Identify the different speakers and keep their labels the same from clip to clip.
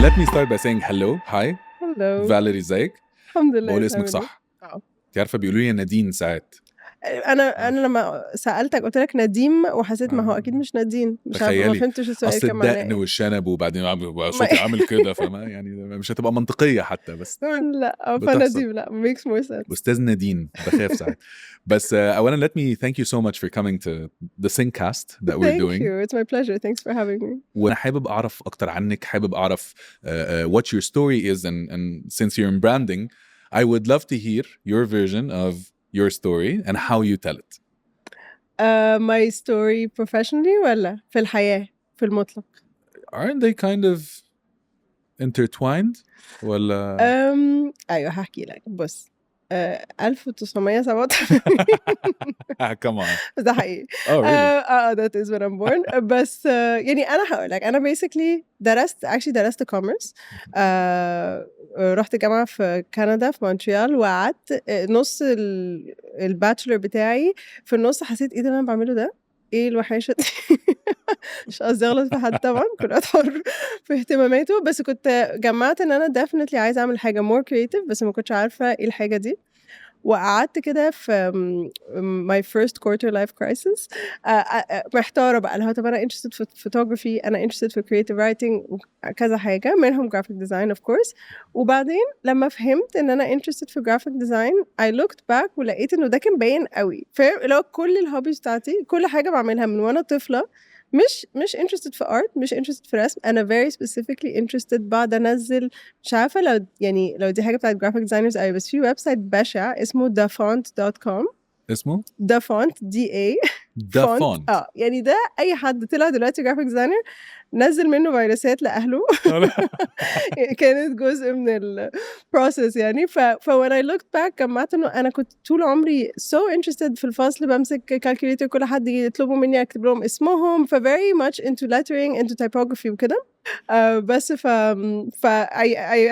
Speaker 1: let me start by saying hello. Hi.
Speaker 2: Hello.
Speaker 1: Valerie ازيك؟
Speaker 2: الحمد لله.
Speaker 1: بقول اسمك صح. انت عارفه بيقولوا لي نادين ساعات.
Speaker 2: انا لما سالتك قلت لك نديم وحسيت ما هو اكيد مش نادين، مش عارفه، ما فهمتش السؤال
Speaker 1: اصل
Speaker 2: كان معناه
Speaker 1: الدقن
Speaker 2: ايه.
Speaker 1: والشنب وبعدين صوتي عامل كده فما يعني مش هتبقى منطقيه حتى بس
Speaker 2: لا
Speaker 1: بتحصل.
Speaker 2: فنديم لا makes more sense.
Speaker 1: استاذ نادين بخاف ساعات. بس اولا let me thank you so much for coming to the Syncast that we're doing.
Speaker 2: Thank you, it's my pleasure, thanks for having me.
Speaker 1: وانا حابب اعرف اكتر عنك، حابب اعرف what your story is and since you're in branding I would love to hear your version of your story and how you tell it.
Speaker 2: My story professionally ولا في الحياة في المطلق؟
Speaker 1: Aren't they kind of intertwined ولا؟
Speaker 2: أيوة هحكي لك. بص 1987
Speaker 1: come on.
Speaker 2: ده حقيقي.
Speaker 1: Oh really?
Speaker 2: that is when I'm born. بس يعني أنا هقول لك أنا basically درست commerce. رحت جامعة في كندا في مونتريال وقعدت نص الباتشلر بتاعي في النص حسيت إيه ده اللي أنا بعمله ده؟ إيه الوحاشة دي؟ مش قصدي أغلط في حد طبعا، كل واحد حر في اهتماماته، بس كنت جمعت إن أنا definitely عايزة أعمل حاجة more creative بس ما كنتش عارفة إيه الحاجة دي. وقعدت كده في my first quarter life crisis محتارة بقى اللي هو طب أنا interested في photography، أنا interested في creative writing وكذا حاجة منهم graphic design of course. وبعدين لما فهمت إن أنا interested في graphic design I looked back ولقيت إنه ده كان باين قوي، فاهم؟ اللي هو كل الهوبيز بتاعتي كل حاجة بعملها من وأنا طفلة مش interested في art، مش interested في رسم، أنا very specifically interested بعد أنزل، مش عارفة لو دي حاجة بتاعت graphic designers أيوة، بس في ويب سايت بشع اسمه dafont.com.
Speaker 1: اسمه
Speaker 2: dafont DA
Speaker 1: dafont.
Speaker 2: يعني ده أي حد طلع دلوقتي graphic designer نزل منه فيروسات لأهله كانت جزء من البروسيس يعني. when I looked back جمعت إنه أنا كنت طول عمري so interested في الفصل بمسك calculator كل حد يطلبوا مني أكتب لهم اسمهم، very much into lettering into typography وكده. بس I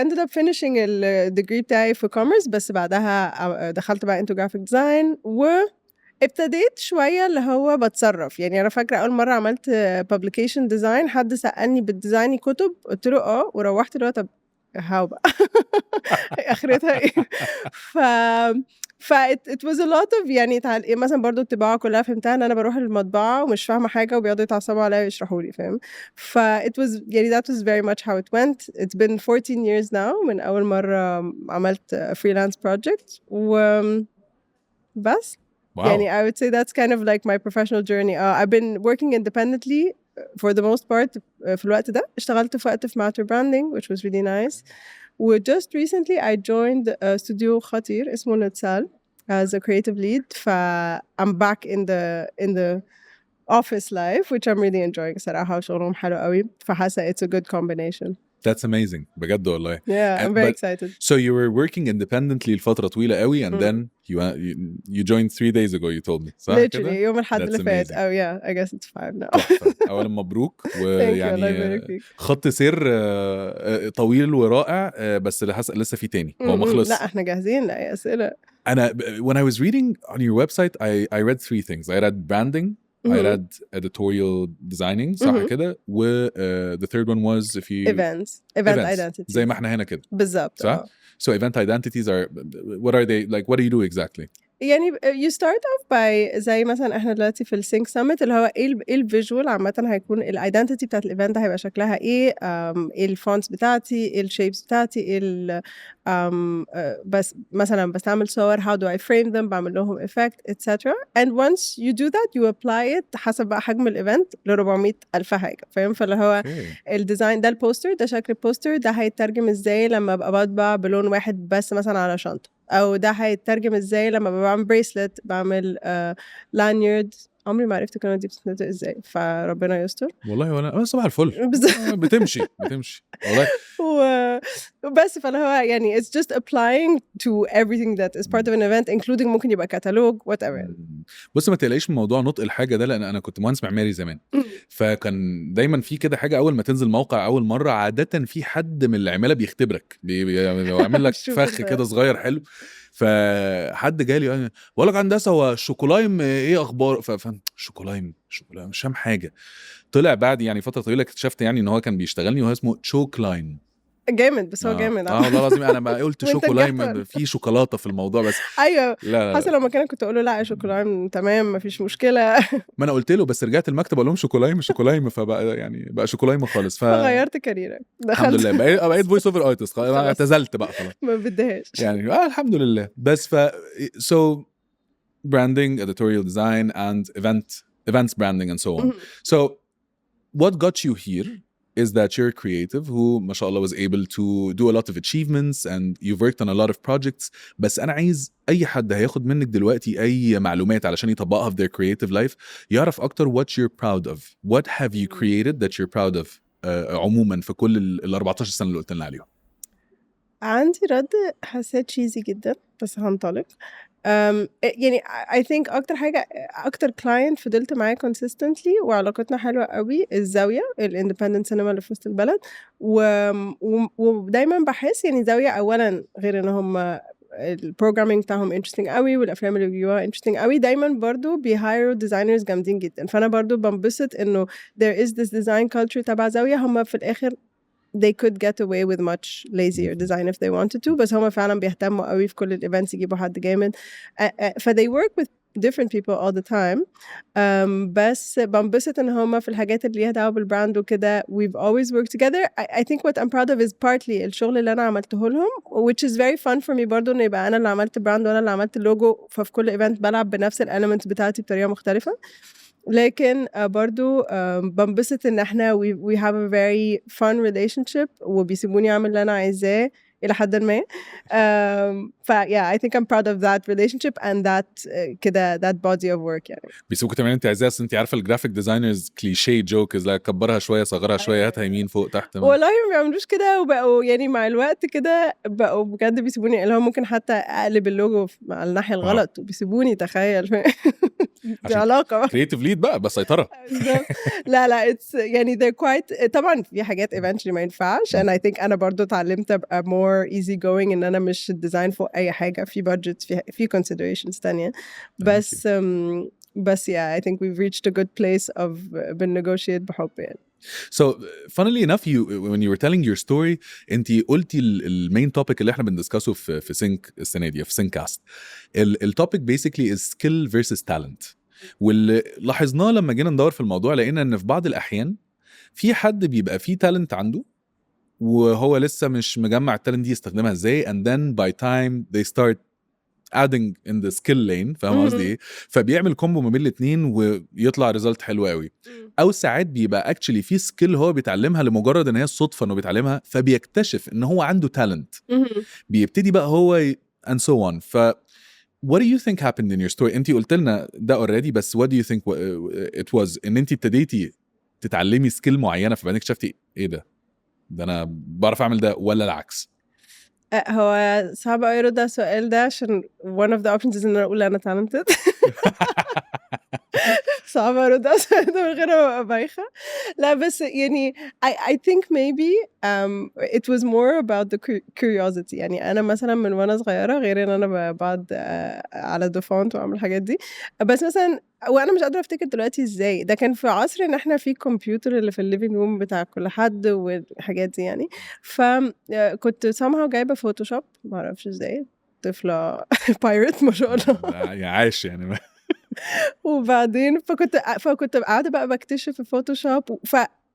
Speaker 2: ended up finishing الديجري بتاعي في commerce، بس بعدها دخلت بقى into graphic design وابتديت شوية اللي هو بتصرف. يعني أنا فاكرة أول مرة عملت publication design حد سألني بالديزاين كتب قلت له وروحت له طب هاو بقى آخرتها إيه. it was a lot of يعني مثلا برضو الطباعة كلها فهمتها إن أنا بروح المطبعة ومش فاهمة حاجة وبيقعدوا يتعصبوا عليا ويشرحوا لي، فاهم؟ it was يعني that was very much how it went. It's been 14 years now من أول مرة عملت freelance project بس.
Speaker 1: Wow.
Speaker 2: يعني I would say that's kind of like my professional journey. I've been working independently for the most part في الوقت ده. اشتغلت في وقت في Matter Branding which was really nice. Just recently I joined a studio خطير اسمه نتسال as a creative lead. I'm back in the office life which I'm really enjoying صراحة، وشغلهم حلو قوي، فحاسة it's a good combination.
Speaker 1: That's amazing بجد والله.
Speaker 2: Yeah, I'm very excited.
Speaker 1: So you were working independently لفترة طويلة قوي and then you joined 3 days ago you told me صح
Speaker 2: literally
Speaker 1: كده؟
Speaker 2: يوم الأحد اللي فات. yeah I guess it's 5 now.
Speaker 1: أولا مبروك. ويعني
Speaker 2: Thank you.
Speaker 1: خط سير طويل ورائع بس لسه في تاني هو ما خلص.
Speaker 2: لا احنا جاهزين لأي أسئلة.
Speaker 1: أنا when I was reading on your website I read 3 things. I read branding, I read editorial designing صح كده، و the third one was if you
Speaker 2: event identity
Speaker 1: زي ما احنا هنا كده
Speaker 2: بالظبط.
Speaker 1: صح؟ So event identities are what are they like, what do you do exactly؟
Speaker 2: يعني you start off by زي مثلا احنا دلوقتي في السينك سامت اللي هو ايه الفيجوال عامة هيكون الايدنتيتي بتاعت الايفنت ده هيبقى شكلها ايه الفونتس بتاعتي، ايه الشيبس بتاعتي، بس مثلا بستعمل صور how do I frame them، بعمل لهم effect etc. and once you do that you apply it حسب بقى حجم الايفنت ل 400,000 حاجة، فاهم؟ فاللي هو الديزاين ده البوستر ده شكل البوستر ده هيترجم ازاي لما ابقى بطبع بلون واحد بس مثلا على شنطة، او ده هيترجم ازاي لما بعمل بريسلت، بعمل لانيرد. عمري ما عرفت الكلمه دي بتتنطق ازاي، فربنا يستر
Speaker 1: والله. وانا صباح الفل بتمشي والله.
Speaker 2: وبس فاللي هو يعني it's just applying to everything that is part of an event including ممكن يبقى كتالوج whatever.
Speaker 1: بص ما تقلقيش من موضوع نطق الحاجه ده، لان انا كنت مهندس معماري زمان فكان دايما في كده حاجه اول ما تنزل موقع اول مره عاده في حد من العماله بيختبرك بيعمل لك فخ كده صغير حلو. فحد جالي بقول لك هندسه هو الشوكولايم ايه اخبار؟ شوكولايم مش فاهم حاجه. طلع بعد يعني فتره طويله اكتشفت يعني ان هو كان بيشتغلني وهو اسمه تشوكلاين.
Speaker 2: جامد بس هو جامد
Speaker 1: والله العظيم انا ما قلت
Speaker 2: وانت
Speaker 1: شوكولاته في شوكولاته في الموضوع بس
Speaker 2: ايوه
Speaker 1: لا
Speaker 2: حاسه لو مكانك كنت اقول له لا شوكولاته تمام مفيش مشكله.
Speaker 1: ما انا قلت له بس رجعت المكتب اقول لهم شوكولايم فبقى يعني بقى شوكولايم خالص
Speaker 2: فغيرت كاريرك
Speaker 1: الحمد لله بقيت فويس اوفر ارتست اعتزلت بقى خلاص
Speaker 2: ما بديهاش
Speaker 1: يعني الحمد لله بس so branding, editorial design and events branding and so on. So what got you here is that you're creative who ما شاء الله was able to do a lot of achievements and you've worked on a lot of projects. بس أنا عايز أي حد هياخد منك دلوقتي أي معلومات علشان يطبقها في their creative life يعرف أكتر what you're proud of. What have you created that you're proud of عموما في كل ال 14 سنة اللي قلت لنا عليهم؟
Speaker 2: عندي رد حسيت cheesy جدا بس هنطلق. يعني I think أكتر client فضلت معاه consistently وعلاقتنا حلوة قوي الزاوية independent cinema اللي في وسط البلد ودايما بحس يعني زاوية أولا غير إن هم البروجرامينج بتاعهم interesting قوي والأفلام اللي بيجيبوها interesting قوي دايما برضو بيهايروا ديزاينرز جامدين جدا فأنا برضو بنبسط إنه there is this design culture تبع زاوية هم في الآخر they could get away with much lazier design if they wanted to بس هم فعلا بيهتموا قوي في كل الايفنتس يجيبوا حد جامد ف they work with different people all the time بس بنبسط ان هم في الحاجات اللي ليها دعوه بالبراند وكده we've always worked together. I think what I'm proud of is partly الشغل اللي انا عملته لهم which is very fun for me برضو ان يبقى انا اللي عملت براند وانا اللي عملت اللوجو ففي كل ايفنت بلعب بنفس الاليمنتس بتاعتي بطريقه مختلفه لكن برضو بنبسط ان احنا we have a very fun relationship وبيسيبوني اعمل اللي انا عايزاه الى حد ما ف yeah I think I'm proud of that relationship and that كده that body of work يعني
Speaker 1: بيسيبوك تعملي انت عايزاه اصل انت عارفه الجرافيك ديزاينرز كليشيه جوكز لا كبرها شويه صغرها شويه هاتها يمين فوق تحت
Speaker 2: والله ما بيعملوش كده وبقوا يعني مع الوقت كده بقوا بجد بيسيبوني اللي هو ممكن حتى اقلب اللوجو على الناحيه الغلط وبيسيبوني تخيل دي علاقه
Speaker 1: كرييتيف ليد بقى بسيطره
Speaker 2: لا it's يعني they're quite طبعا في حاجات eventually ما ينفعش and I think انا برضو اتعلمت ابقى more easy going ان انا مش الديزاين فوق اي حاجه في budget في considerations تانية بس yeah I think we've reached a good place of بنnegotiate بحب يعني.
Speaker 1: So funnily enough when you were telling your story انتي قلتي المين topic اللي احنا بندسكسه في سينك السنه دي في سينكاست التوبيك basically is skill versus talent واللي لاحظناه لما جينا ندور في الموضوع لقينا ان في بعض الاحيان في حد بيبقى فيه talent عنده وهو لسه مش مجمع التالنت دي يستخدمها ازاي and then by time they start adding in the skill lane فاهم قصدي ايه فبيعمل كومبو ما بين الاثنين ويطلع ريزلت حلو قوي او ساعات بيبقى actually في سكيل هو بيتعلمها لمجرد ان هي الصدفه انه بيتعلمها فبيكتشف ان هو عنده تالنت بيبتدي بقى هو and so on ف what do you think happened in your story انتي قلت لنا ده already بس what do you think it was ان انتي ابتديتي تتعلمي سكيل معينه فبعدين اكتشفتي ايه ده انا بعرف اعمل ده ولا العكس
Speaker 2: هو صعب قوي ارد على السؤال ده عشان one of the options is ان انا اقول انا talented صعب ارد على السؤال ده من غير ما ابقى بايخه لا بس يعني I think maybe it was more about the curiosity يعني انا مثلا من وانا صغيره غير ان انا بقعد على دفونت واعمل الحاجات دي بس مثلا وانا مش قادره افتكر دلوقتي ازاي ده كان في عصر ان احنا في كمبيوتر اللي في الليفينج روم بتاع كل حد والحاجات دي يعني فكنت somehow جايبه فوتوشوب ما اعرفش ازاي طفله بايرت ما شاء الله
Speaker 1: يا عايش يعني
Speaker 2: وبعدين فكنت قاعده بقى بكتشف في فوتوشوب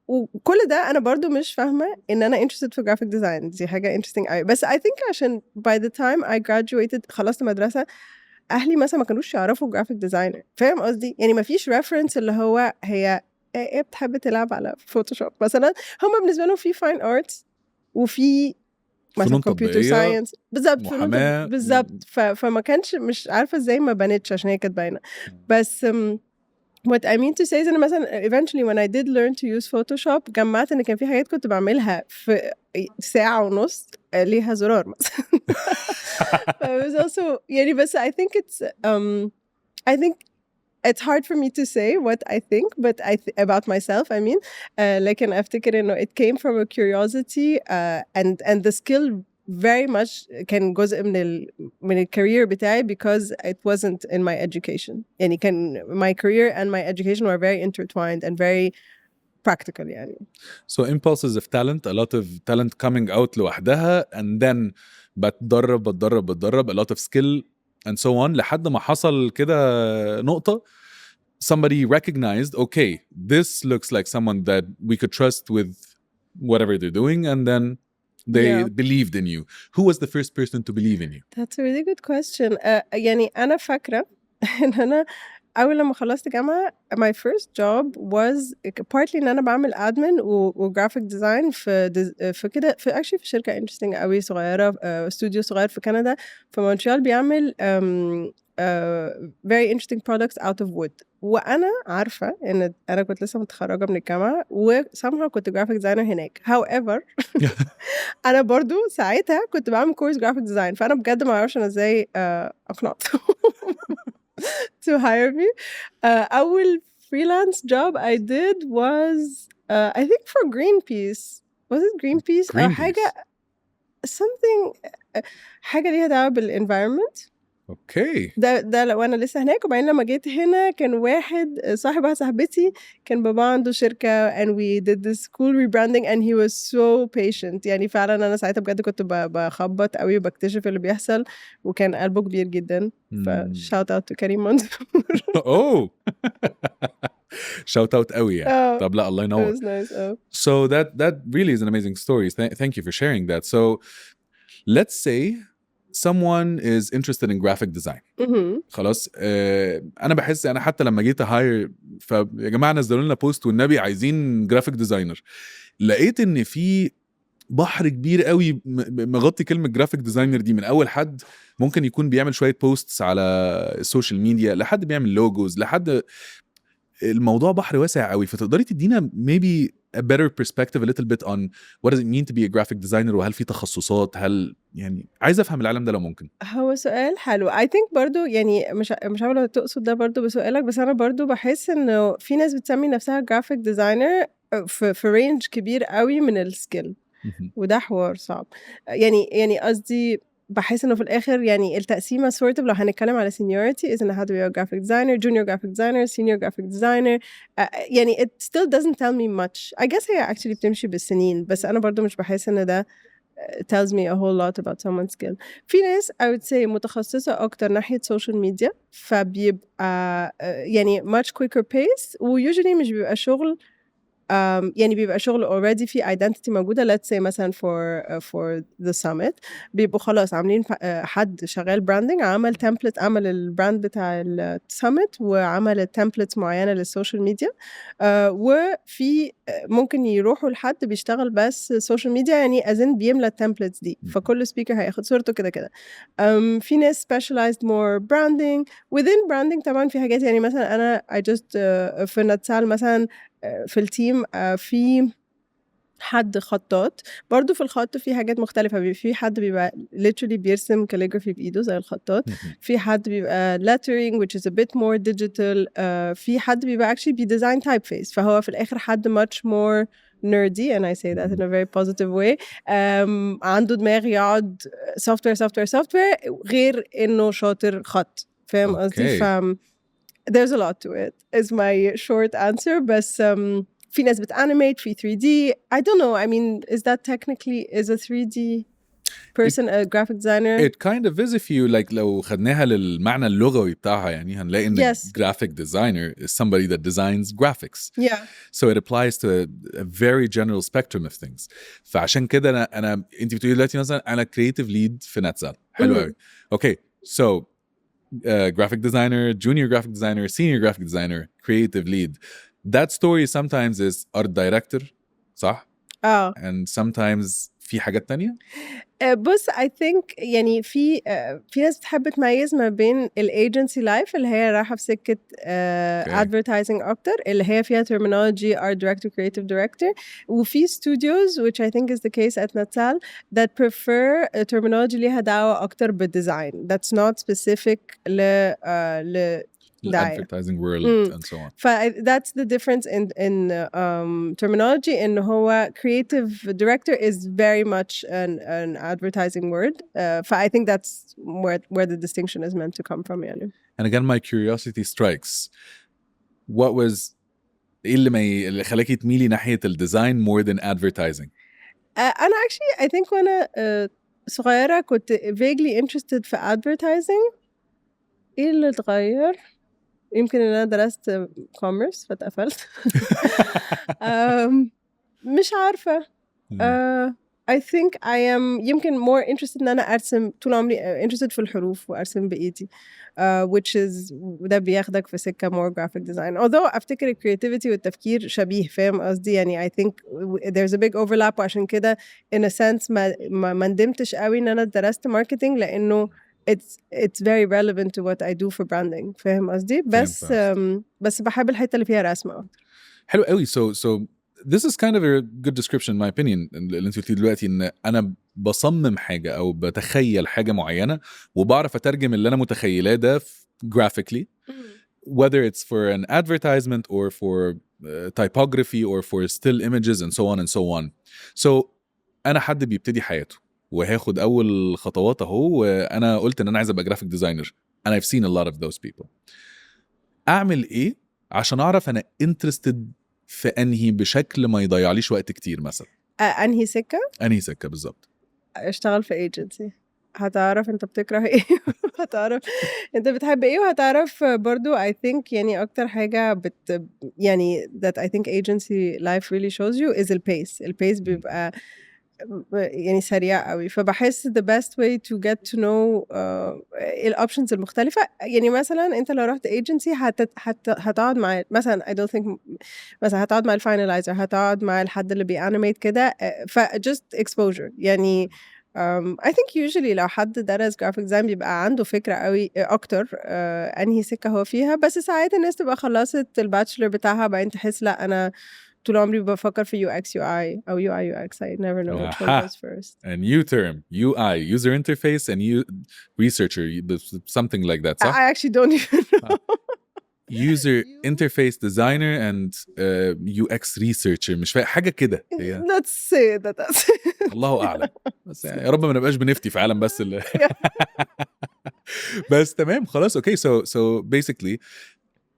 Speaker 2: وكل ده انا برضو مش فاهمه ان انا interested في graphic design دي حاجه interesting قوي بس I think عشان by the time I graduated خلصت مدرسه اهلي مثلا ما كانوش يعرفوا graphic designer فاهم قصدي يعني ما فيش reference اللي هو هي ايه بتحب تلعب على فوتوشوب مثلا هم بالنسبه لهم في fine arts وفي مثلا كمبيوتر ساينس بالظبط فما كانش مش عارفه ازاي ما بنتش عشان هي كانت باينه بس what I mean to say is إن مثلا eventually when I did learn to use Photoshop جمعت إن كان في حاجات كنت بعملها في ساعة ونص ليها زرار مثلا it was also يعني بس I think it's hard for me to say what I think but about myself I mean لكن أفتكر إنه it came from a curiosity and the skill very much كان جزء من الكارير بتاعي because it wasn't in my education يعني كان my career and my education were very intertwined and very practical يعني.
Speaker 1: So impulses of talent, a lot of talent coming out لوحدها and then بتدرب a lot of skill and so on لحد ما حصل كده نقطة somebody recognized, okay, this looks like someone that we could trust with whatever they're doing, and then they believed in you. Who was the first person to believe in you?
Speaker 2: That's a really good question. يعني أنا فاكرة إن أنا أول لما خلصت جامعة my first job was partly إن أنا بعمل admin و graphic design في كده في شركة interesting قوي صغيرة استوديو صغير في كندا في مونتريال بيعمل very interesting products out of wood. وأنا عارفة إن أنا كنت لسه متخرجة من الجامعة و somehow كنت graphic designer هناك. However أنا برضو ساعتها كنت بعمل course graphic design فأنا بجد ما أعرفش أنا إزاي أقنعت to hire me. أول freelance job I did was I think for Greenpeace. Was it Greenpeace؟ أو حاجة something حاجة ليها دعوة بالenvironment.
Speaker 1: اوكي
Speaker 2: ده لو انا لسه هناك. وبعدين لما جيت هنا كان واحد صاحب صاحبتي كان بابا عنده شركة and we did this cool rebranding and he was so patient. يعني فعلا انا ساعتها بجد كنت بخبط قوي وبكتشف اللي بيحصل وكان قلبه كبير جدا. ف shout out to كريم منصور.
Speaker 1: اوه shout out قوي يعني. طب لا الله ينور.
Speaker 2: It was nice.
Speaker 1: So that really is an amazing story. Thank you for sharing that. So let's say someone is interested in graphic design. خلاص انا بحس انا حتى لما جيت هاير فيا جماعه نزلوا لنا بوست والنبي عايزين جرافيك ديزاينر لقيت ان في بحر كبير قوي مغطي كلمه جرافيك ديزاينر دي من اول حد ممكن يكون بيعمل شويه بوستس على السوشيال ميديا لحد بيعمل لوجوز لحد الموضوع بحر واسع قوي. فتقدري تدينا maybe a better perspective a little bit on what does it mean to be a graphic designer وهل في تخصصات هل يعني عايز افهم العالم ده لو ممكن.
Speaker 2: هو سؤال حلو. I think برضو يعني مش عارفة تقصد ده برضو بسؤالك بس أنا برضو بحس إنه في ناس بتسمي نفسها graphic designer في رينج كبير قوي من السكيل وده حوار صعب. يعني قصدي بحس إنه في الآخر يعني التقسيمة sort of لو هنتكلم على seniority is إن how to be a graphic designer, junior graphic designer, senior graphic designer. يعني it still doesn't tell me much. I guess هي actually بتمشي بالسنين بس أنا برضو مش بحس إن ده tells me a whole lot about someone's skill. في ناس I would say متخصصة أكتر ناحية social media فبيبقى يعني much quicker pace وusually مش بيبقى شغل يعني بيبقى شغل already في identity موجودة. let's say مثلا for the summit بيبقوا خلاص عاملين حد شغال branding عمل template عمل البراند بتاع السمت وعمل templates معينة للسوشيال ميديا وفي ممكن يروحوا لحد بيشتغل بس سوشيال ميديا يعني أزن بيملى التمبلتس دي فكل speaker هياخد صورته كده. في ناس specialized more branding within branding طبعا في حاجات يعني مثلا أنا I just في نتسال مثلا في التيم في حد خطاط برضو في الخط في حاجات مختلفة. في حد بيبقى literally بيرسم calligraphy بإيده زي الخطاط في حد بيبقى lettering which is a bit more digital في حد بيبقى actually design typeface فهو في الآخر حد much more nerdy and I say that in a very positive way. عنده دماغ يقعد software غير إنه شاطر خط فاهم قصدي there's a lot to it is my short answer بس في ناس بتانيميت في 3D I don't know I mean is that technically is a 3D person a graphic designer
Speaker 1: it kind of is if you like لو خدناها للمعنى اللغوي بتاعها يعني هنلاقي إن graphic designer is somebody that designs graphics so it applies to a very general spectrum of things. فعشان كده أنا أنت بتقولي دلوقتي مثلا أنا creative lead في نتسال حلو قوي okay so graphic designer, junior graphic designer, senior graphic designer, creative lead. That story sometimes is art director, صح؟ And sometimes في حاجات تانية؟
Speaker 2: بص I think يعني في ناس بتحب تميز ما بين الايجنسي لايف اللي هي رايحة في سكة advertising أكتر اللي هي فيها terminology art director creative director وفي studios which I think is the case at Natal that prefer terminology ليها دعوة أكتر بالdesign that's not specific
Speaker 1: the advertising world and so on.
Speaker 2: That's the difference in terminology. إن هو creative director is very much an advertising word. I think that's where the distinction is meant to come from. يعني.
Speaker 1: And again, my curiosity strikes. What was ايه اللي خلاكي تميلي ناحيه الديزاين more than advertising؟
Speaker 2: أنا actually I think وأنا صغيرة كنت vaguely interested في advertising. إيه اللي اتغير؟ يمكن إن أنا درست commerce فاتقفلت. مش عارفة. I think I am يمكن more interested إن أنا أرسم طول عمري interested في الحروف وأرسم بإيدي which is ده بياخدك في سكة more graphic design although أفتكر ال creativity والتفكير شبيه فاهم قصدي يعني I think there's a big overlap وعشان كده in a sense ما ندمتش قوي إن أنا درست marketing لأنه it's very relevant to what I do for branding فاهم قصدي بس بحب الحتة اللي فيها رسمة أكتر.
Speaker 1: حلو قوي. so this is kind of a good description in my opinion اللي انت قلتيه دلوقتي ان انا بصمم حاجه او بتخيل حاجه معينه وبعرف اترجم اللي انا متخيلاه ده graphically whether it's for an advertisement or for typography or for still images and so on and so on. so انا حد بيبتدي حياته وهاخد اول خطوات اهو وانا قلت ان انا عايز ابقى جرافيك ديزاينر and I've seen a lot of those people. اعمل ايه عشان اعرف انا interested في انهي بشكل ما يضيعليش وقت كتير مثلا؟
Speaker 2: انهي سكة
Speaker 1: بالظبط.
Speaker 2: اشتغل في ايجنسي هتعرف انت بتكره ايه هتعرف انت بتحب ايه وهتعرف برضو I think يعني اكتر حاجة يعني that I think agency life really shows you is البيس بيبقى يعني سريع قوي فبحس the best way to get to know الoptions المختلفة يعني مثلا انت لو رحت agency هتقعد مع مثلا I don't think مثلا هتقعد مع الفاينلايزر هتقعد مع الحد اللي بيانيميت كده just exposure يعني I think usually لو حد درس graphic design بيبقى عنده فكرة قوي أكتر أنهي سكة هو فيها بس ساعات الناس تبقى خلصت الباتشلر بتاعها بعدين تحس لا أنا طول عمري بفكر في UX UI أو UI UX I never know which one goes first.
Speaker 1: A new term UI user interface and researcher something like that صح؟
Speaker 2: I actually don't even know.
Speaker 1: user interface designer and UX researcher مش فاهم حاجة كده هي.
Speaker 2: Let's say that's
Speaker 1: الله أعلم بس يعني يا رب ما نبقاش بنفتي في عالم بس بس تمام خلاص okay so basically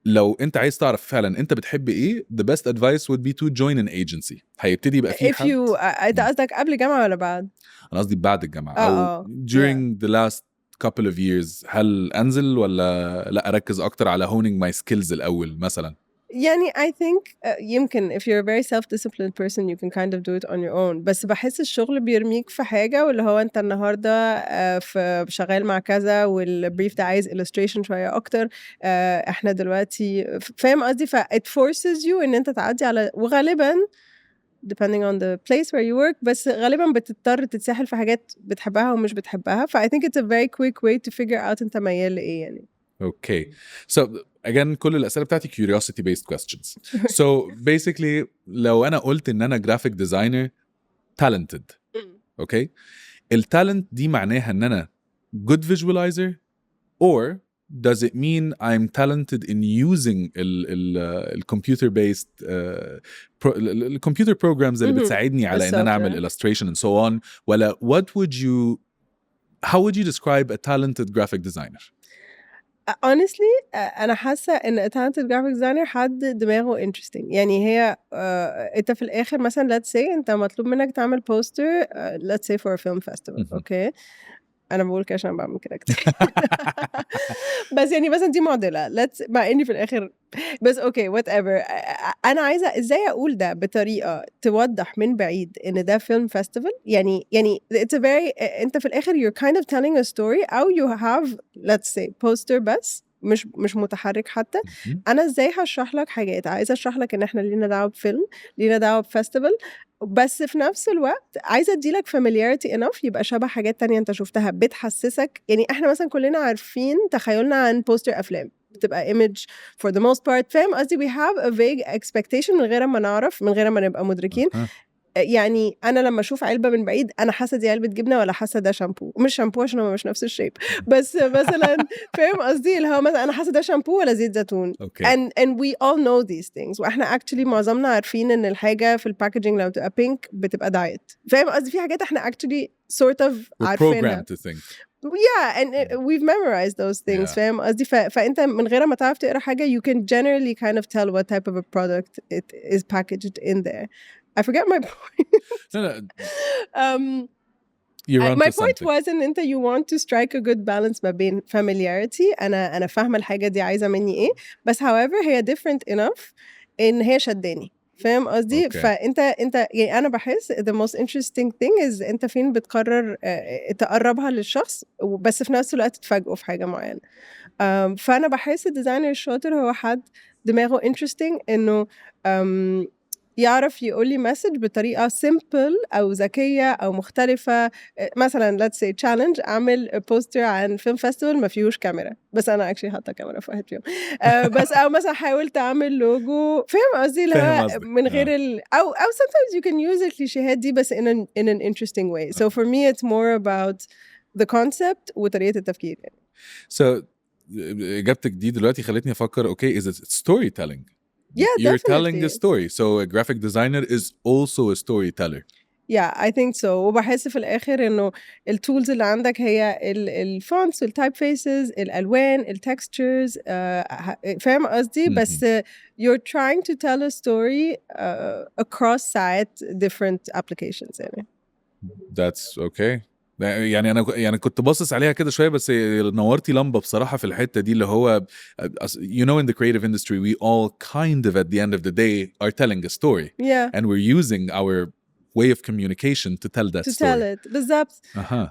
Speaker 1: لو انت عايز تعرف فعلا انت بتحب ايه the best advice would be to join an agency. هيبتدي يبقى في حد
Speaker 2: انت قصدك قبل الجامعة ولا بعد؟
Speaker 1: انا قصدي بعد الجامعة او during the last couple of years هل انزل ولا لا اركز اكتر على honing my skills الاول مثلا؟
Speaker 2: يعني I think يمكن if you're a very self-disciplined person you can kind of do it on your own بس بحس الشغل بيرميك في حاجة واللي هو انت النهاردة شغال مع كذا والبريف ده عايز illustration شوية أكتر احنا دلوقتي فاهم قصدي it forces you ان انت تعدي على وغالبا depending on the place where you work بس غالبا بتضطر تتساحل في حاجات بتحبها ومش بتحبها I think it's a very quick way to figure out انت ميال لإيه يعني.
Speaker 1: Okay. So again كل الأسئلة بتاعتي curiosity based questions. So basically لو أنا قلت إن أنا graphic designer talented. Okay. الtalent دي معناها إن أنا good visualizer or does it mean I'm talented in using computer based computer programs اللي بتساعدني على إن أنا أعمل illustration and so on ولا how would you describe a talented graphic designer?
Speaker 2: honestly أنا حاسة إن talented graphic designer حد دماغه interesting يعني هي أنت في الآخر مثلا let's say أنت مطلوب منك تعمل poster let's say for a film festival okay أنا بقول كده عشان بعمل كده كتير بس يعني مثلا دي معضلة مع إني في الآخر بس okay whatever أنا عايزة إزاي أقول ده بطريقة توضح من بعيد إن ده فيلم فestival يعني it's a very أنت في الآخر you're kind of telling a story أو you have let's say poster بس مش متحرك حتى أنا إزاي هشرح لك حاجات عايزة أشرح لك إن إحنا لينا دعوة بفيلم لينا دعوة بفestival بس في نفس الوقت عايزة أديلك familiarity enough يبقى شبه حاجات تانية أنت شفتها بتحسسك يعني إحنا مثلا كلنا عارفين تخيلنا عن بوستر أفلام بتبقى image for the most part فاهم قصدي we have a vague expectation من غير ما نعرف من غير ما نبقى مدركين يعني أنا لما أشوف علبة من بعيد أنا حاسة دي علبة جبنة ولا حاسة ده شامبو مش شامبو عشان هو مش نفس الشيب بس مثلا فاهم قصدي اللي هو مثلا أنا حاسة ده شامبو ولا زيت زيتون and we all know these things وإحنا actually معظمنا عارفين إن الحاجة في الباكجينج لو تبقى pink بتبقى دايت فاهم قصدي في حاجات إحنا actually sort of عارفينها yeah and we've memorized those things
Speaker 1: Yeah.
Speaker 2: فاهم قصدي فانت من غير ما تعرف تقرا حاجه you can generally kind of tell what type of a product it is packaged in there. I forget my point.
Speaker 1: No,
Speaker 2: um
Speaker 1: you're onto
Speaker 2: my point
Speaker 1: something.
Speaker 2: was ان انت you want to strike a good balance ما بين familiarity انا فاهمه الحاجه دي عايزه مني ايه بس however هي different enough ان هي شداني فاهم قصدي
Speaker 1: Okay.
Speaker 2: فانت يعني انا بحس the most interesting thing is انت فين بتقرر تقربها للشخص بس في نفس الوقت تفاجئه في حاجه معينه. فانا بحس الديزاينر الشاطر هو حد دماغه interesting انه يعرف يقول لي مسج بطريقه simple او ذكيه او مختلفه. مثلا let's say challenge اعمل بوستر عن فيلم فيستيفال ما فيهوش كاميرا بس انا actually حاطه كاميرا في واحد فيهم. بس او مثلا حاول تعمل لوجو فاهم قصدي اللي
Speaker 1: فاهم
Speaker 2: هو
Speaker 1: قصدك.
Speaker 2: من غير او sometimes you can use الكليشيهات دي بس in an interesting way. So for me it's more about the concept وطريقه التفكير يعني.
Speaker 1: So إجابتك دي دلوقتي خلتني أفكر okay is it storytelling?
Speaker 2: Yeah,
Speaker 1: You're telling
Speaker 2: definitely.
Speaker 1: a story. So a graphic designer is also a storyteller.
Speaker 2: Yeah, I think so. وبحس في الآخر إنه التولز اللي عندك هي الفونتس والتايب فيسز الألوان التكستشرز فاهم قصدي بس you're trying to tell a story across ساعات different applications يعني.
Speaker 1: That's okay. يعني أنا كنت باصص عليها كده شوية بس نورتي لمبة بصراحة في الحتة دي اللي هو you know in the creative industry we all kind of at the end of the day are telling a story.
Speaker 2: Yeah.
Speaker 1: And we're using our way of communication to tell that
Speaker 2: to
Speaker 1: story.
Speaker 2: tell it بالظبط.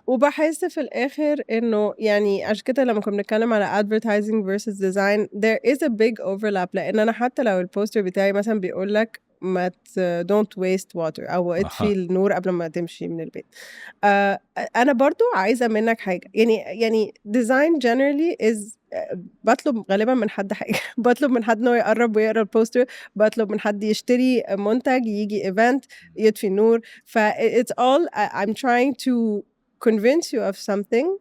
Speaker 2: وبحس في الآخر إنه يعني عشان كده لما كنا بنتكلم على advertising versus design there is a big overlap لأن أنا حتى لو البوستر بتاعي مثلا بيقول لك ما don't waste water أو اطفي النور قبل ما تمشي من البيت. أنا برضو عايزة منك حاجة يعني design generally is بطلب غالبا من حد حاجة بطلب من حد إنه يقرب ويقرا البوستر بطلب من حد يشتري منتج يجي event يطفي النور it's all I'm trying to convince you of something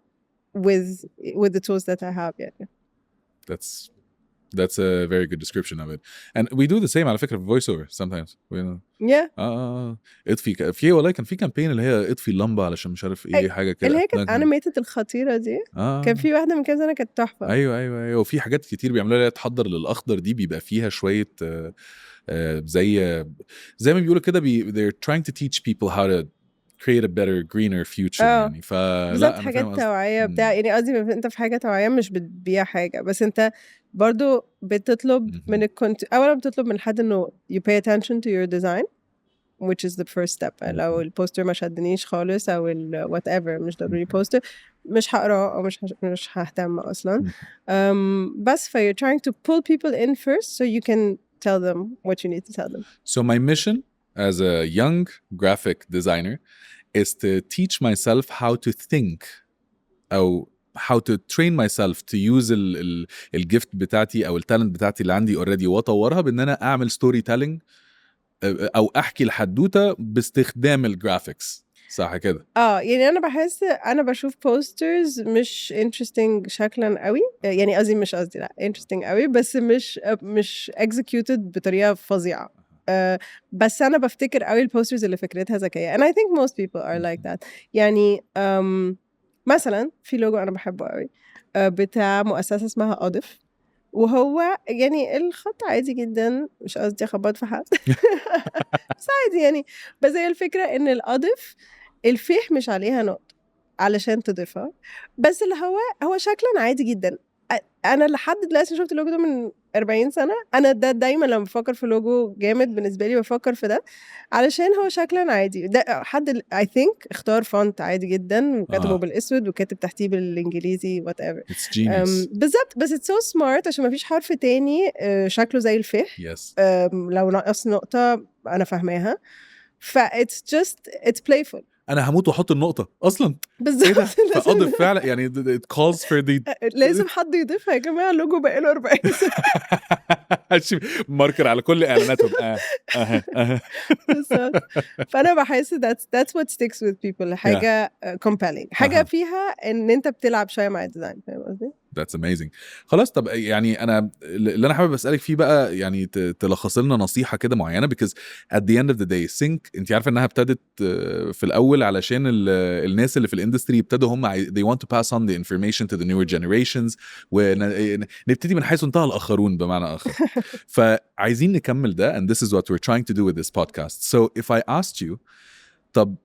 Speaker 2: with the tools that I have يعني.
Speaker 1: That's a very good description of it. And we do the same على فكرة في voice over sometimes.
Speaker 2: Yeah.
Speaker 1: اطفي في والله كان في كامبين اللي هي اطفي اللمبة علشان مش عارف ايه حاجة كده.
Speaker 2: اللي هي كانت animated الخطيرة دي. كان في واحدة من كذا سنة كانت تحفة.
Speaker 1: ايوه وفي حاجات كتير بيعملوا لها تحضر للأخضر دي بيبقى فيها شوية زي ما بيقولوا كده they're trying to teach people how to create a better greener future يعني
Speaker 2: بالظبط حاجات توعية بتاع يعني قصدي انت في حاجة توعية مش بتبيع حاجة بس انت برضو بتطلب من اولا بتطلب من حد انه you pay attention to your design which is the first step. لو البوستر ما شدنيش خالص او whatever مش ضروري بوستر مش هقراه او مش ههتم اصلا. بس you're trying to pull people in first so you can tell them what you need to tell them.
Speaker 1: So my mission as a young graphic designer is to teach myself how to think أو how to train myself to use الجفت بتاعتي أو التالنت بتاعتي اللي عندي already وأطورها بأن أنا أعمل storytelling أو أحكي الحدوتة باستخدام الجرافيكس صح كده؟
Speaker 2: يعني أنا بشوف posters مش interesting شكلا قوي يعني مش قصدي لا interesting قوي بس مش executed بطريقة فظيعة. بس أنا بفتكر قوي البوسترز اللي فكرتها ذكية and I think most people are like that. يعني مثلا في لوجو أنا بحبه قوي بتاع مؤسسة اسمها أضف وهو يعني الخط عادي جدا مش قصدي أخبط في حد بس عادي يعني بس هي الفكرة إن الأضف الفيه مش عليها نقط علشان تضيفها بس اللي هو شكلا عادي جدا. انا لحد دلوقتي شفت اللوجو ده من 40 سنه انا ده دايما لما بفكر في لوجو جامد بالنسبه لي بفكر في ده علشان هو شكلا عادي. ده حد I think اختار فونت عادي جدا وكتبه بالاسود وكاتب تحتيه بالانجليزي whatever.
Speaker 1: It's genius.
Speaker 2: بالظبط بس it's so smart عشان ما فيش حرف تاني شكله زي الفيه.
Speaker 1: Yes.
Speaker 2: لو نقص نقطه انا فاهماها it's playful.
Speaker 1: انا هموت واحط النقطه اصلا
Speaker 2: بالظبط
Speaker 1: فاضف فعلا يعني it calls for the
Speaker 2: لازم حد يضيفها يا جماعه اللوجو بقاله 40 سنه
Speaker 1: ماركر على كل اعلاناتهم
Speaker 2: بالظبط. فانا بحس that's what sticks with people حاجه compelling حاجه فيها ان انت بتلعب شويه مع الديزاين فاهم قصدي؟
Speaker 1: That's amazing. خلاص طب يعني انا اللي انا حابب اسالك فيه بقى يعني تلخص لنا نصيحه كده معينه because at the end of the day sync انت عارفه انها ابتدت في الاول علشان الناس اللي في الاندستري ابتدوا هم they want to pass on the information to the newer generations ونبتدي من حيث انتهى الاخرون بمعنى اخر. فعايزين نكمل ده and this is what we're trying to do with this podcast. So if I asked you طب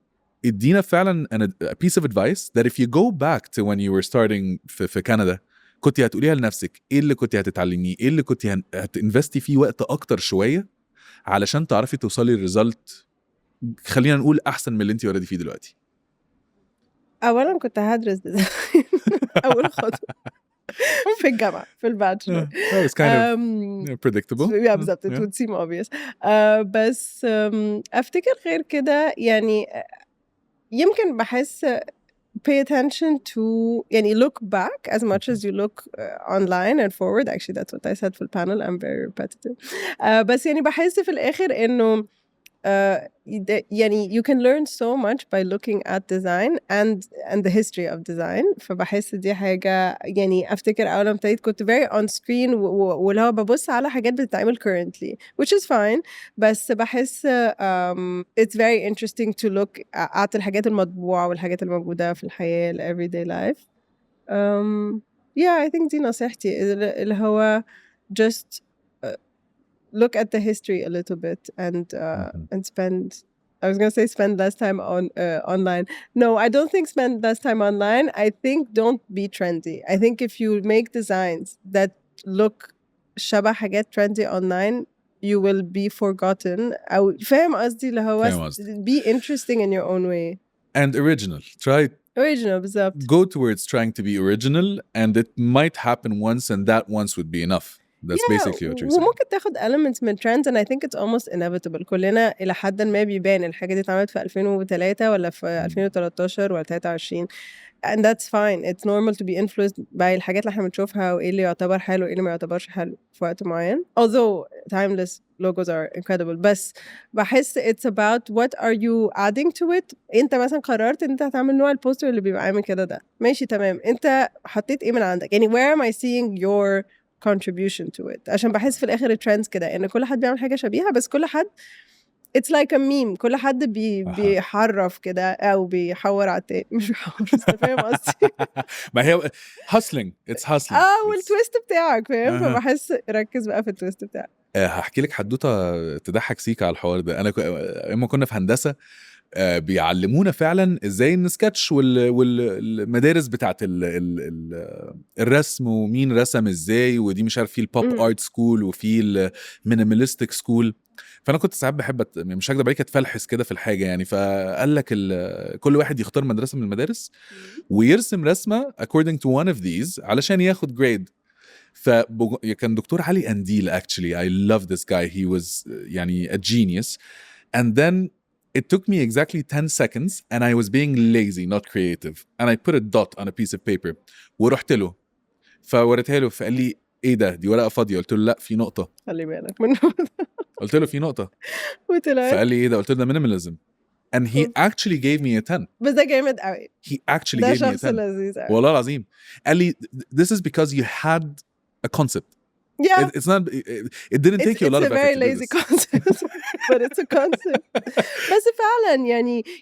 Speaker 1: ادينا فعلا a piece of advice that if you go back to when you were starting في كندا كنت هتقوليها لنفسك ايه اللي كنت هتتعلميه ايه اللي كنت هتinvestي فيه وقت اكتر شوية علشان تعرفي توصلي الريزلت خلينا نقول احسن من اللي انت already فيه دلوقتي.
Speaker 2: اولا كنت هدرس ديزاين اول خطوه في الجامعه في الباتشلر.
Speaker 1: That was kind of predictable.
Speaker 2: yeah بالظبط it would seem obvious. بس افتكر غير كده يعني يمكن بحس pay attention to يعني look back as much as you look online and forward. Actually that's what I said في panel. I'm very repetitive. بس يعني بحس في الآخر إنه يعني you can learn so much by looking at design and the history of design. فبحس دي حاجة يعني أفتكر أول ما ابتديت كنت very on screen ولو ببص على حاجات بتتعمل currently which is fine بس بحس it's very interesting to look at الحاجات المطبوعة والحاجات الموجودة في الحياة ال everyday life. Yeah I think دي نصيحتي اللي هو just look at the history a little bit and spend I was going to say spend less time on online. No, I don't think spend less time online. I think don't be trendy. I think if you make designs that look شبه حاجات trendy online you will be forgotten. أو فاهم قصدي اللي هو be interesting in your own way
Speaker 1: and original. Try
Speaker 2: original بالظبط.
Speaker 1: go towards trying to be original and it might happen once and that once would be enough. That's basically what you're saying.
Speaker 2: وممكن تاخد elements من trends and I think it's almost inevitable. كلنا إلى حد ما بيبان الحاجة دي اتعملت في 2003 ولا في 2013 ولا 23 and that's fine. It's normal to be influenced by الحاجات اللي احنا بنشوفها وإيه اللي يعتبر حلو وإيه اللي ما يعتبرش حلو في وقت معين. Although timeless logos are incredible بس بحس it's about what are you adding to it. انت مثلا قررت ان انت هتعمل نوع البوستر اللي بيبقى عامل كده ده ماشي تمام انت حطيت ايه من عندك يعني where am I seeing your contribution to it. عشان بحس في الآخر الترندز كده إن كل حد بيعمل حاجة شبيهة بس كل حد it's like a meme. كل حد بيحرف كده أو بيحور على التاني مش بيحور بس فاهم قصدي.
Speaker 1: ما هي hustling it's hustling
Speaker 2: والتويست بتاعك فاهم فبحس ركز بقى في التويست بتاعك.
Speaker 1: هحكي لك حدوته تضحك سيكا على الحوار ده. أنا لما كنا في هندسة بيعلمونا فعلا ازاي السكتش والمدارس بتاعت الرسم ومين رسم ازاي ودي مش عارف في البوب ارت سكول وفي المينيماليستيك سكول. فانا كنت ساعات بحب مش هكدب عليك اتفلحس كده في الحاجه يعني. فقال لك كل واحد يختار مدرسه من المدارس ويرسم رسمه according to one of these علشان ياخد جريد. فكان دكتور علي قنديل actually I love this guy he was يعني a genius and then it took me exactly 10 seconds and I was being lazy not creative and I put a dot on a piece of paper ورحت له فوريتها له فقال لي ايه ده دي ورقه فاضيه. قلت له لا في نقطه
Speaker 2: خلي بالك منه.
Speaker 1: قلت له في نقطه
Speaker 2: فقال
Speaker 1: لي ايه ده. قلت له ده minimalism and he actually gave me a 10.
Speaker 2: بس ده جامد قوي.
Speaker 1: he actually gave me a 10
Speaker 2: ده شخص لذيذ قوي
Speaker 1: والله العظيم. قال لي this is because you had a concept.
Speaker 2: Yeah.
Speaker 1: It's not it didn't take you a lot of effort.
Speaker 2: It's a very lazy concept but it's a concept. بس فعلا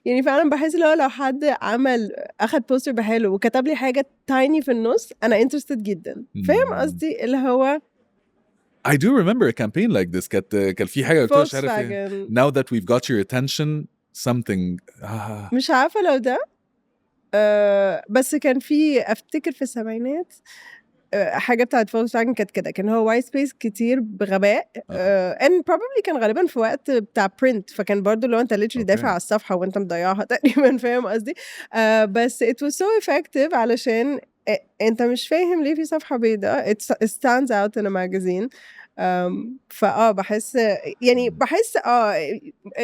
Speaker 2: يعني فعلا بحس لو حد أخد بوستر بحاله وكتب لي حاجة tiny في النص أنا interested جدا. فاهم قصدي اللي هو
Speaker 1: I do remember a campaign like this كان في حاجة مش عارف now that we've got your attention something
Speaker 2: مش عارفة لو ده بس كان في أفتكر في السبعينات حاجة بتاعت فولكسواجن كانت كده كان هو وايت سبيس كتير بغباء and probably كان غالبا في وقت بتاع print فكان برضو لو انت literally دافع على الصفحة وانت مضيعها تقريبا فاهم قصدي. بس it was so effective علشان انت مش فاهم ليه في صفحة بيضاء it stands out in a magazine. بحس يعني بحس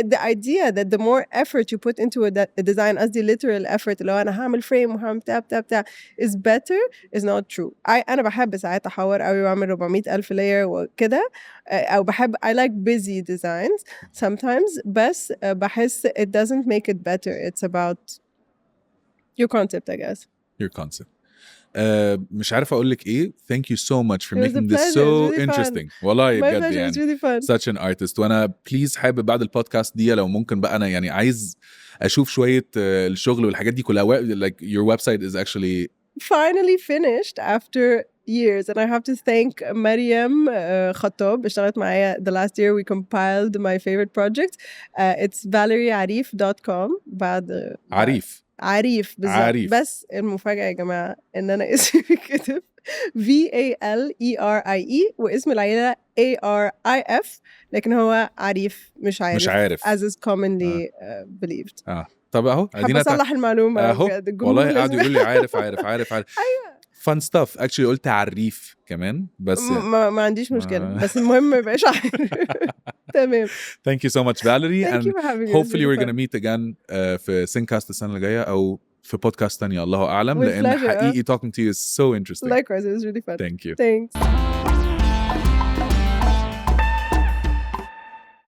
Speaker 2: the idea that the more effort you put into a design قصدي literal effort اللي هو أنا هعمل frame وهعمل بتاع is better is not true. أنا بحب ساعات أحور قوي وأعمل 400,000 layer وكده أو بحب I like busy designs sometimes بس بحس it doesn't make it better. It's about your concept I guess.
Speaker 1: your concept. مش عارف اقول لك ايه. thank you so much for
Speaker 2: It was a
Speaker 1: making this
Speaker 2: pleasure.
Speaker 1: so
Speaker 2: It was really fun.
Speaker 1: interesting. والله
Speaker 2: My
Speaker 1: بجد
Speaker 2: pleasure. It
Speaker 1: يعني
Speaker 2: was really fun.
Speaker 1: such an artist. وانا please حابب بعد البودكاست دي لو ممكن بقى انا يعني عايز اشوف شويه الشغل والحاجات دي كلها. like your website is actually
Speaker 2: finally finished after years, and I have to thank Mariam Khattab. اشتغلت معايا the last year. We compiled my favorite project. It's valeriearif.com. بعد
Speaker 1: عريف
Speaker 2: عريف بالظبط.
Speaker 1: عريف.
Speaker 2: بس المفاجأة يا جماعة إن أنا اسمي كتب VALERIE واسم العيلة ARIF، لكن هو عريف مش عارف as is commonly believed.
Speaker 1: طب اهو
Speaker 2: حابة أصلح المعلومة
Speaker 1: اهو
Speaker 2: بجد.
Speaker 1: والله قعدوا يقولوا لي عارف
Speaker 2: أيوة
Speaker 1: fun stuff. actually قلت عريف كمان بس
Speaker 2: ما عنديش مشكلة بس المهم ما يبقاش عارف. تمام.
Speaker 1: thank you so much Valerie.
Speaker 2: Thank
Speaker 1: and
Speaker 2: you for having me.
Speaker 1: hopefully we're gonna meet again في Syncast السنة اللي جاية أو في بودكاست تانية الله أعلم.
Speaker 2: With
Speaker 1: لأن
Speaker 2: pleasure.
Speaker 1: حقيقي talking to you is so interesting.
Speaker 2: Likewise, it was really fun.
Speaker 1: Thank you.
Speaker 2: Thanks.